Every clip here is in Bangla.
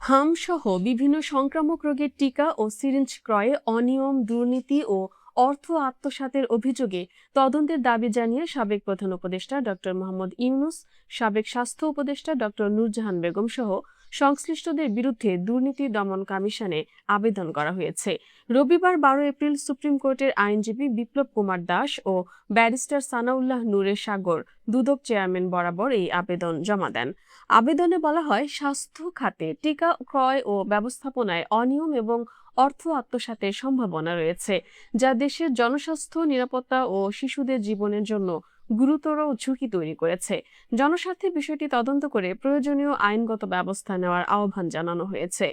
হামসহ বিভিন্ন সংক্রামক রোগের টিকা ও সিরিঞ্জ ক্রয়ে অনিয়ম, দুর্নীতি ও অর্থ আত্মসাতের অভিযোগে তদন্তের দাবি জানিয়ে সাবেক প্রধান উপদেষ্টা ডক্টর মোহাম্মদ ইউনূস, সাবেক স্বাস্থ্য উপদেষ্টা ডক্টর নূরজাহান বেগম সহ সংশ্লিষ্টদের বিরুদ্ধে দুর্নীতি দমন কমিশনে আবেদন করা হয়েছে। রবিবার ১২ এপ্রিল সুপ্রিম কোর্টের আইনজীবী বিপ্লব কুমার দাস ও ব্যারিস্টার সানাউল্লাহ নূরে সাগর দুদক চেয়ারম্যান বরাবর এই আবেদন জমা দেন। আবেদনে বলা হয়, স্বাস্থ্য খাতে টিকা ক্রয় ও ব্যবস্থাপনায় অনিয়ম এবং অর্থ আত্মসাতের সম্ভাবনা রয়েছে, যা দেশের জনস্বাস্থ্য, নিরাপত্তা ও শিশুদের জীবনের জন্য গুরুতর ঝুঁকি তৈরি করেছে। জনস্বার্থে বিষয়টি তদন্ত করে প্রয়োজনীয় আইনগত ব্যবস্থা নেওয়ার আহ্বান জানানো হয়েছে।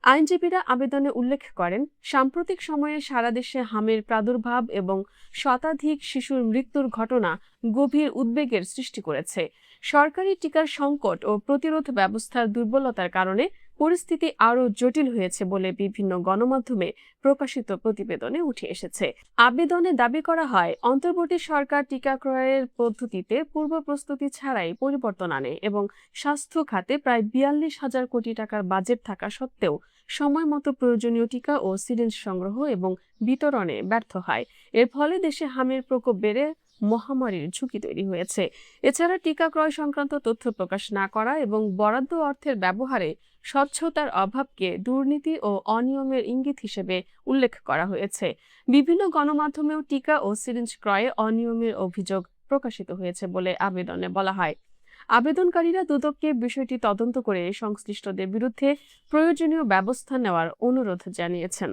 আইনজীবীরা আবেদনে উল্লেখ করেন, সাম্প্রতিক সময়ে সারা দেশে হামের প্রাদুর্ভাব এবং শতাধিক শিশুর মৃত্যুর ঘটনা গভীর উদ্বেগের সৃষ্টি করেছে। সরকারি টিকার সংকট ও প্রতিরোধ ব্যবস্থার দুর্বলতার কারণে পরিস্থিতি আরও জটিল হয়েছে বলে বিভিন্ন গণমাধ্যমে প্রকাশিত প্রতিবেদনে উঠে এসেছে। আবেদনে দাবি করা হয়, অন্তর্বর্তী সরকার টিকা ক্রয়ের পদ্ধতিতে পূর্ব প্রস্তুতি ছাড়াই পরিবর্তন আনে এবং স্বাস্থ্য খাতে প্রায় ৪২,০০০ কোটি টাকার বাজেট থাকা সত্ত্বেও সময় মতো প্রয়োজনীয় টিকা ও সিরিঞ্জ সংগ্রহ এবং বিতরণে ব্যর্থ হয়। এর ফলে দেশে হামের প্রকোপ বেড়ে মহামারীর ঝুঁকি তৈরি হয়েছে। এছাড়া টিকা ক্রয় সংক্রান্ত তথ্য প্রকাশ না করা এবং বরাদ্দ অর্থের ব্যবহারে স্বচ্ছতার অভাবকে দুর্নীতি ও অনিয়মের ইঙ্গিত হিসেবে উল্লেখ করা হয়েছে। বিভিন্ন গণমাধ্যমেও টিকা ও সিরিঞ্জ ক্রয়ে অনিয়মের অভিযোগ প্রকাশিত হয়েছে বলে আবেদনে বলা হয়। আবেদনকারীরা দুদককে বিষয়টি তদন্ত করে সংশ্লিষ্টদের বিরুদ্ধে প্রয়োজনীয় ব্যবস্থা নেওয়ার অনুরোধ জানিয়েছেন।